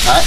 Ay.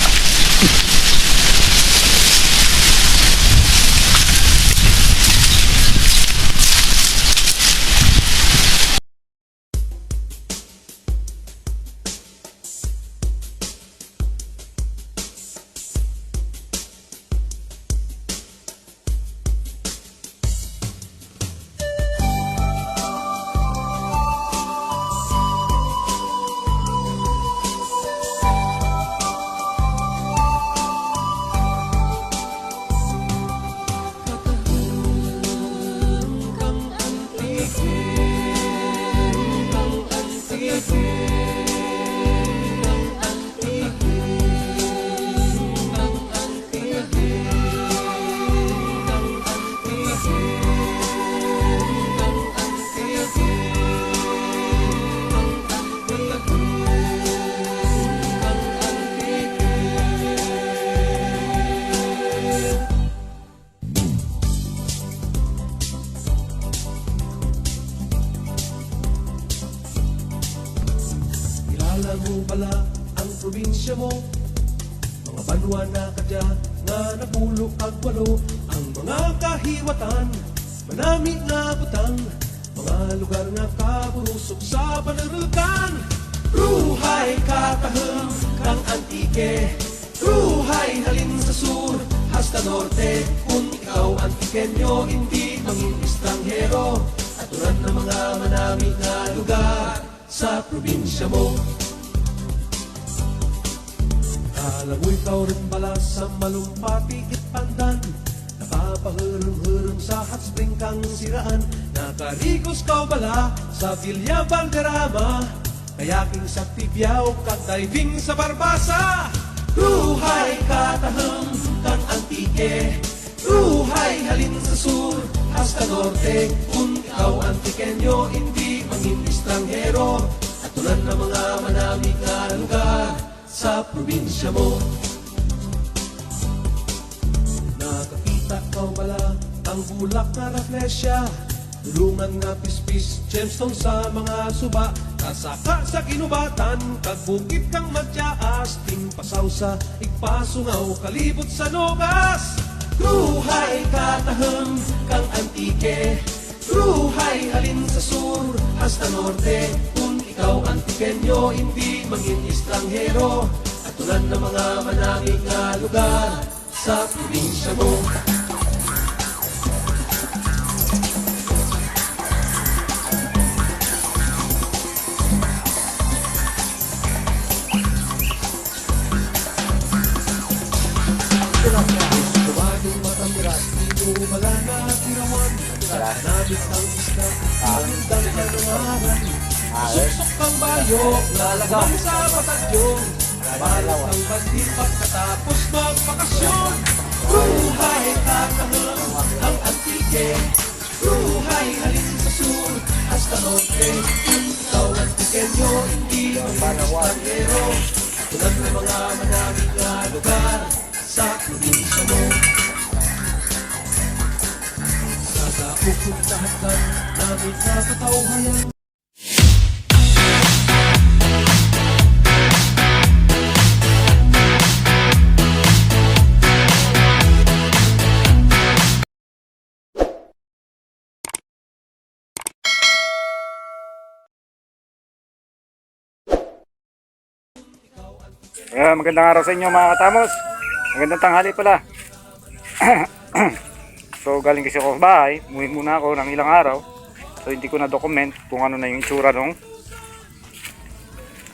Kilala mo pala ang probinsya mo? Mga banwa na kadya nga napulok ag walo. Ang mga kahiwatan, manami nga butang. Mga lugar nga kaburusok sa panarulkan. Ruhay katahom kang antike. Ruhay halin sa sur, hasta norte. Kung ikaw antikenyo, hindi manging estranghero. Aturan ng mga manami nga lugar sa probinsya mo. Alam mo ikaw rin pala sa malumpati Pandan. Napapahurong-hurong sa hot spring kang siraan. Nakarigos ka bala sa Villa Valderrama. Kayaking sa Tibiao kang diving sa Barbasa. Ruhay katahom kang antike. Ruhay halin sa sur, hasta norte. Kung ikaw antikenyo, hindi manging estranghero. At tulad ng mga manami nga lugar sa probinsya mo. Nakakita ka bala ang bulak na reflesya. Tulungan nga pispis, gemstone sa mga suba. Kasaka sa kinubatan, kagbukit kang matyaas. Ting pasaw sa igpasungaw, kalibot sa nobas. Ruhay katahom kang antike. Ruhay halin sa sur, hasta norte. Kung ikaw antikenyo, hindi manging estranghero. At tulad ng mga manami nga lugar sa probinsya mo. Tumadong matamiras, dito wala na tirawan. Hanapit ang isla, hanggang kanawaran. Suksok kang bayo, lalagam sa batalyon. Balak ang bandit pagkatapos magbakasyon. Ruhay katahom ang antike. Ruhay halin sa sur, hasta norte. Ikaw antikenyo, hindi manging estranghero. Tulad ng mga manami nga lugar sa probinsya mo. Sa pupuntahan ka namin sa katauhayan. Magandang araw sa inyo mga katamos. Magandang tanghali pala. So galing kasi ako sa bahay. Umuwi muna ako ng ilang araw. So hindi ko na document kung ano na yung itsura nung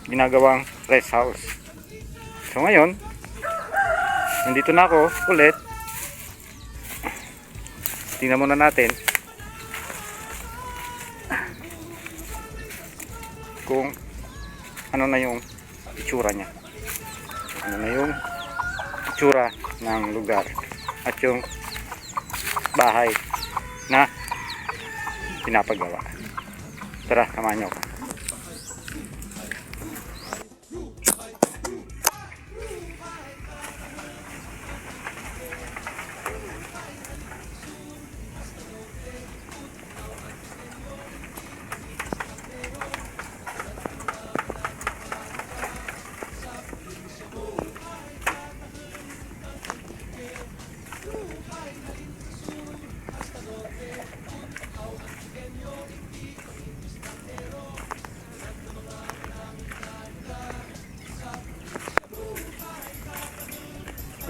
ginagawang rest house. So ngayon, nandito na ako ulit. Tingnan muna natin kung ano na yung itsura niya. Ano na yung itsura ng lugar at yung bahay na pinapagawa. Tara, samahan niyo ako.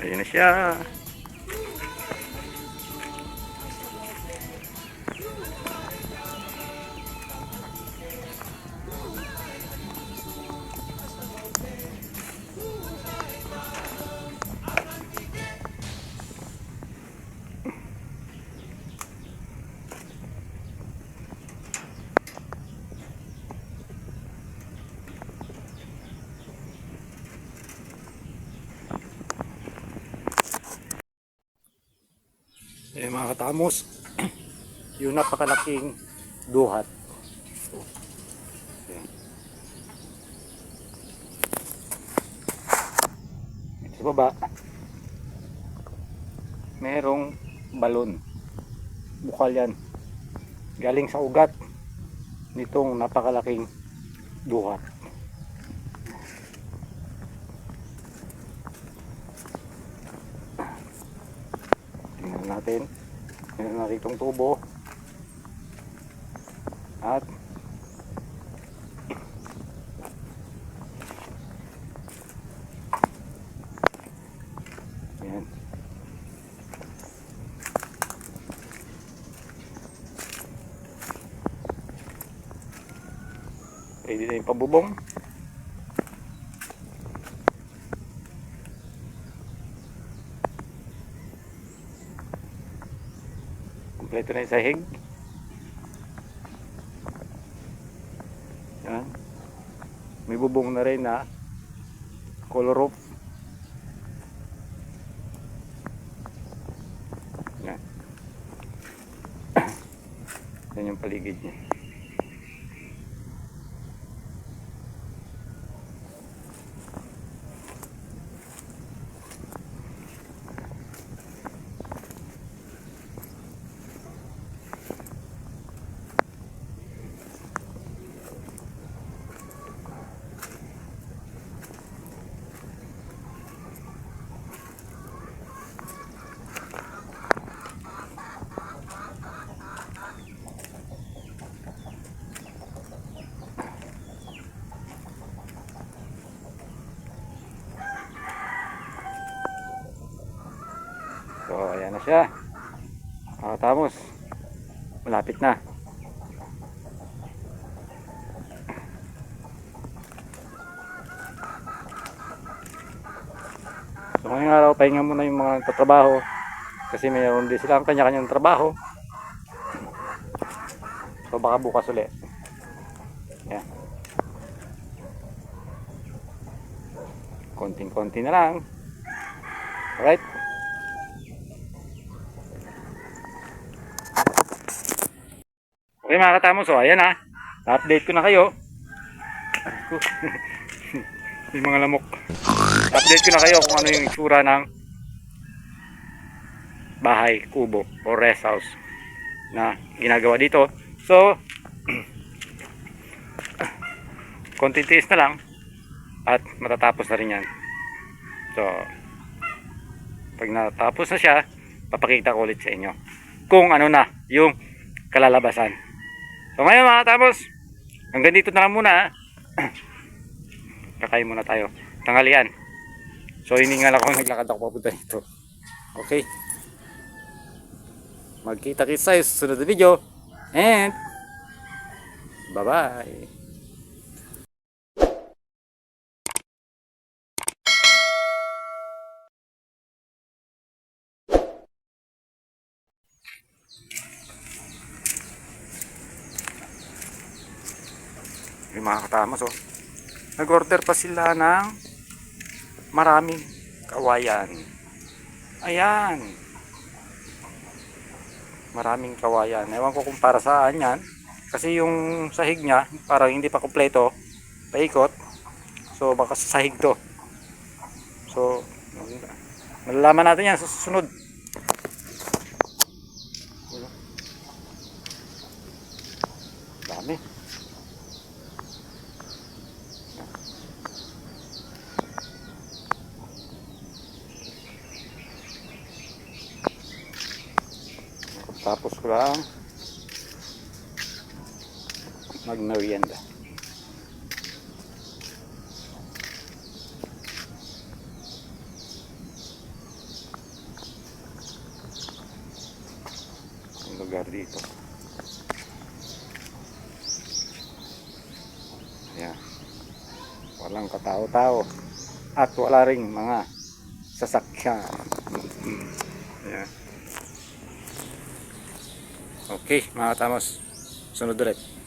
Ayun na siya. Mga katamos, yung napakalaking duhat. Ayan. Sa baba, merong balon. Bukal yan. Galing sa ugat nitong napakalaking duhat. Tingnan natin. Meron na ritong tubo. At ayan. Pwede na yung pabubong. Kompleto na yung sahig. Yan. May bubong na rin na color roof. Yan. Yan yung paligid niya. So ayan na siya. Tapos malapit na. So ngayong araw pahinga muna yung mga tatrabaho kasi mayroon din silang kanya-kanyang trabaho. So baka bukas ulit. Yan. Konting-konti na lang. Alright. Okay mga katamos, so ayan ha. Update ko na kayo. Yung mga lamok. Update ko na kayo kung ano yung itsura ng bahay, kubo o rest house na ginagawa dito. So konting tiis na lang at matatapos na rin yan. So pag natapos na siya, papakita ko ulit sa inyo kung ano na yung kalalabasan. So ngayon mga katamos, hanggang dito na lang muna. Kakain muna tayo tanghalian. So hiningal ako, naglakad ako papunta dito. Okay, magkita-kita tayo sa susunod na video and bye bye. Yung mga katamos, oh, nag-order pa sila ng maraming kawayan. Ayan, maraming kawayan. Ewan ko kung para saan yan, kasi yung sahig niya parang hindi pa kompleto, paikot. So baka sa sahig to. So malalaman natin yan sa susunod. Dami. Tapos ko lang magmerienda. dito. Ayan. Walang katao-tao at wala ring mga sasakyan. Ayan. Okay mga katamos, sunod ulit.